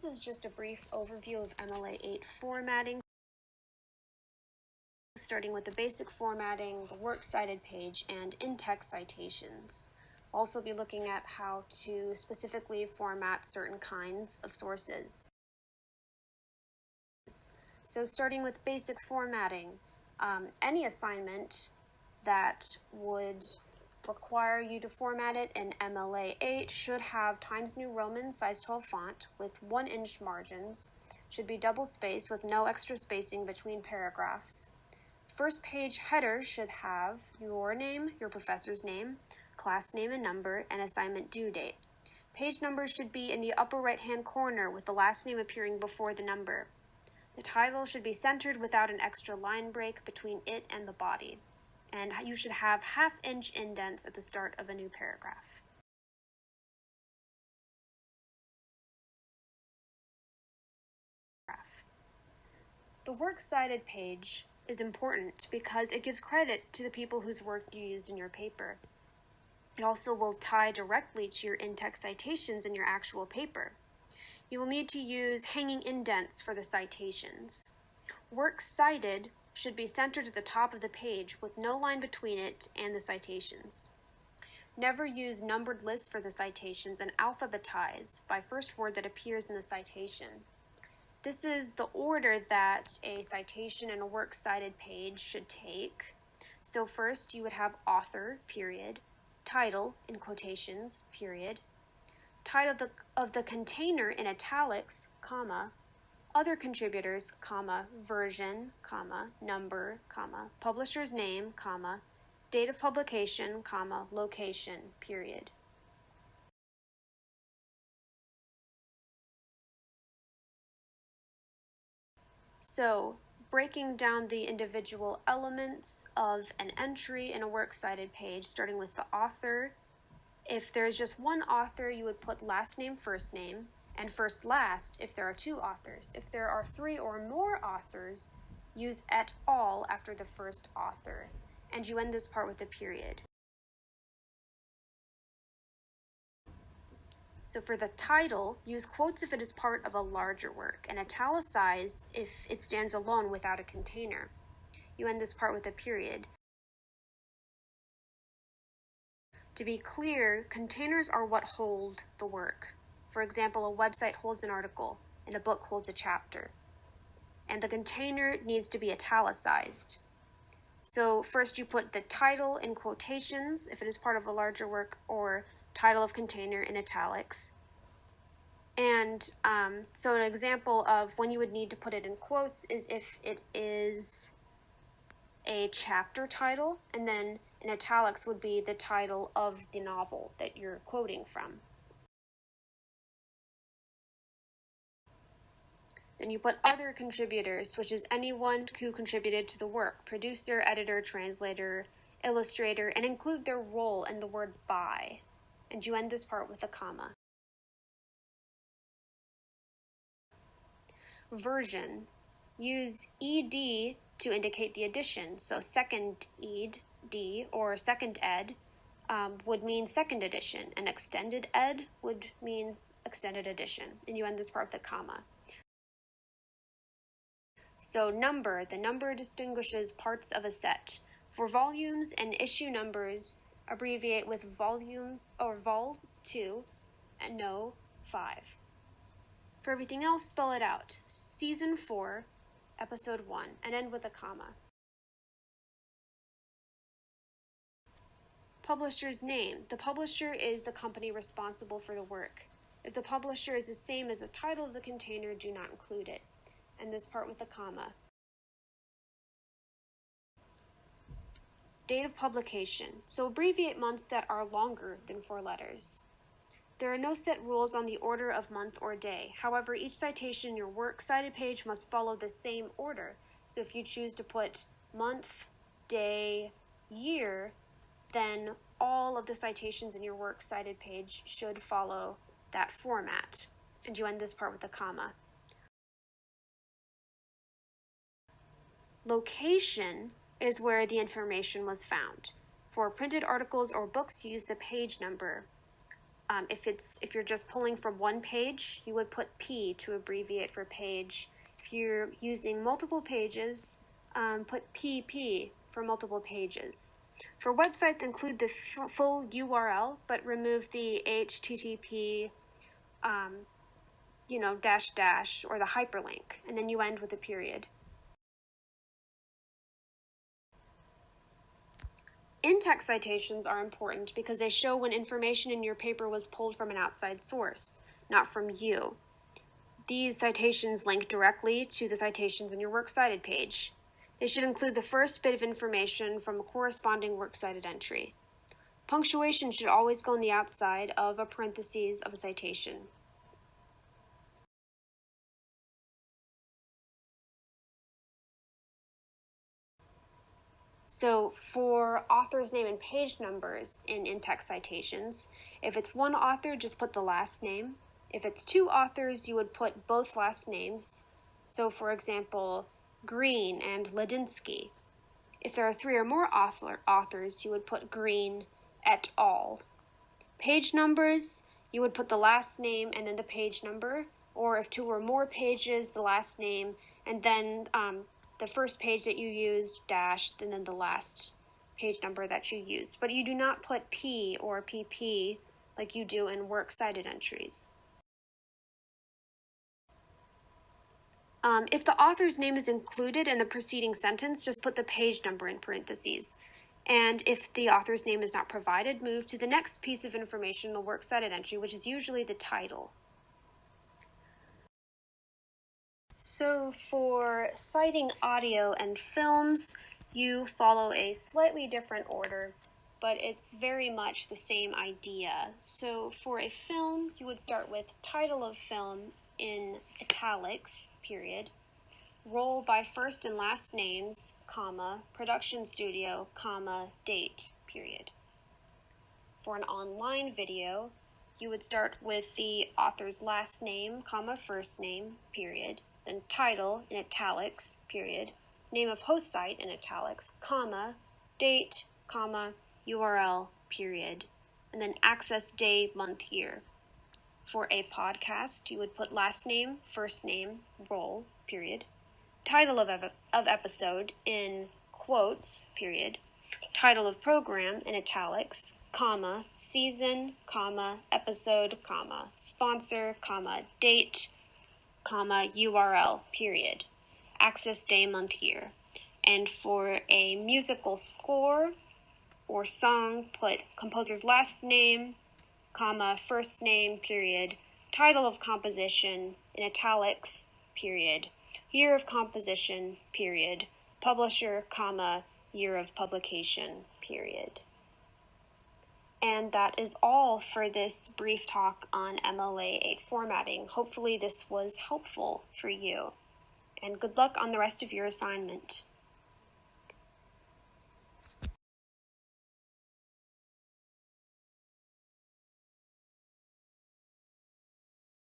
this is just a brief overview of MLA 8 formatting, starting with the basic formatting, the works cited page, and in-text citations. We'll also be looking at how to specifically format certain kinds of sources. So starting with basic formatting, any assignment that would require you to format it in MLA 8 should have Times New Roman size 12 font with 1-inch margins, should be double spaced with no extra spacing between paragraphs. First page header should have your name, your professor's name, class name and number, and assignment due date. Page numbers should be in the upper right-hand corner with the last name appearing before the number. The title should be centered without an extra line break between it and the body. And you should have half-inch indents at the start of a new paragraph. The works cited page is important because it gives credit to the people whose work you used in your paper. It also will tie directly to your in-text citations in your actual paper. You will need to use hanging indents for the citations. Works cited should be centered at the top of the page with no line between it and the citations. Never use numbered lists for the citations and alphabetize by first word that appears in the citation. This is the order that a citation in a works cited page should take. So first you would have author, period, title, in quotations, period, title of the container in italics, comma, other contributors, comma, version, comma, number, comma, publisher's name, comma, date of publication, comma, location, period. So, breaking down the individual elements of an entry in a works cited page, starting with the author. If there's just one author, you would put last name, first name, and first last if there are two authors. If there are 3 or more authors, use et al. After the first author, and you end this part with a period. So for the title, use quotes if it is part of a larger work, and italicize if it stands alone without a container. You end this part with a period. To be clear, containers are what hold the work. For example, a website holds an article, and a book holds a chapter. And the container needs to be italicized. So first you put the title in quotations if it is part of a larger work, or title of container in italics. And so an example of when you would need to put it in quotes is if it is a chapter title, and then in italics would be the title of the novel that you're quoting from. Then you put other contributors, which is anyone who contributed to the work, producer, editor, translator, illustrator, and include their role in the word by. And you end this part with a comma. Version. Use ed to indicate the addition. So second ed, D, or second ed would mean second edition, and extended ed would mean extended edition. And you end this part with a comma. So number. The number distinguishes parts of a set. For volumes and issue numbers, abbreviate with volume or vol 2 and no 5. For everything else, spell it out. Season 4, episode 1, and end with a comma. Publisher's name. The publisher is the company responsible for the work. If the publisher is the same as the title of the container, do not include it. And this part with a comma. Date of publication. So abbreviate months that are longer than 4 letters. There are no set rules on the order of month or day. However, each citation in your works cited page must follow the same order. So if you choose to put month, day, year, then all of the citations in your works cited page should follow that format. And you end this part with a comma. Location is where the information was found. For printed articles or books, use the page number. If you're just pulling from one page, you would put P to abbreviate for page. If you're using multiple pages, put PP for multiple pages. For websites, include the full URL, but remove the HTTP, dash dash, or the hyperlink, and then you end with a period. In-text citations are important because they show when information in your paper was pulled from an outside source, not from you. These citations link directly to the citations in your Works Cited page. They should include the first bit of information from a corresponding Works Cited entry. Punctuation should always go on the outside of a parentheses of a citation. So for author's name and page numbers in text citations, if it's one author, just put the last name. If it's two authors, you would put both last names. So for example, Green and Ladinsky. If there are three or more authors, you would put Green et al. Page numbers, you would put the last name and then the page number, or if two or more pages, the last name, and then the first page that you used, dashed, and then the last page number that you used. But you do not put P or PP like you do in Works Cited entries. If the author's name is included in the preceding sentence, just put the page number in parentheses. And if the author's name is not provided, move to the next piece of information in the Works Cited entry, which is usually the title. So for citing audio and films, you follow a slightly different order, but it's very much the same idea. So for a film, you would start with title of film in italics, period, roll by first and last names, comma, production studio, comma, date, period. For an online video, you would start with the author's last name, comma, first name, period, then title in italics, period, name of host site in italics, comma, date, comma, URL, period, and then access day, month, year. For a podcast, you would put last name, first name, roll, period, title of episode in quotes, period, title of program in italics, comma, season, comma, episode, comma, sponsor, comma, date, comma, URL, period, access day, month, year. And for a musical score or song, put composer's last name, comma, first name, period, title of composition in italics, period, year of composition, period, publisher, comma, year of publication, period. And that is all for this brief talk on MLA 8 formatting. Hopefully this was helpful for you. And good luck on the rest of your assignment.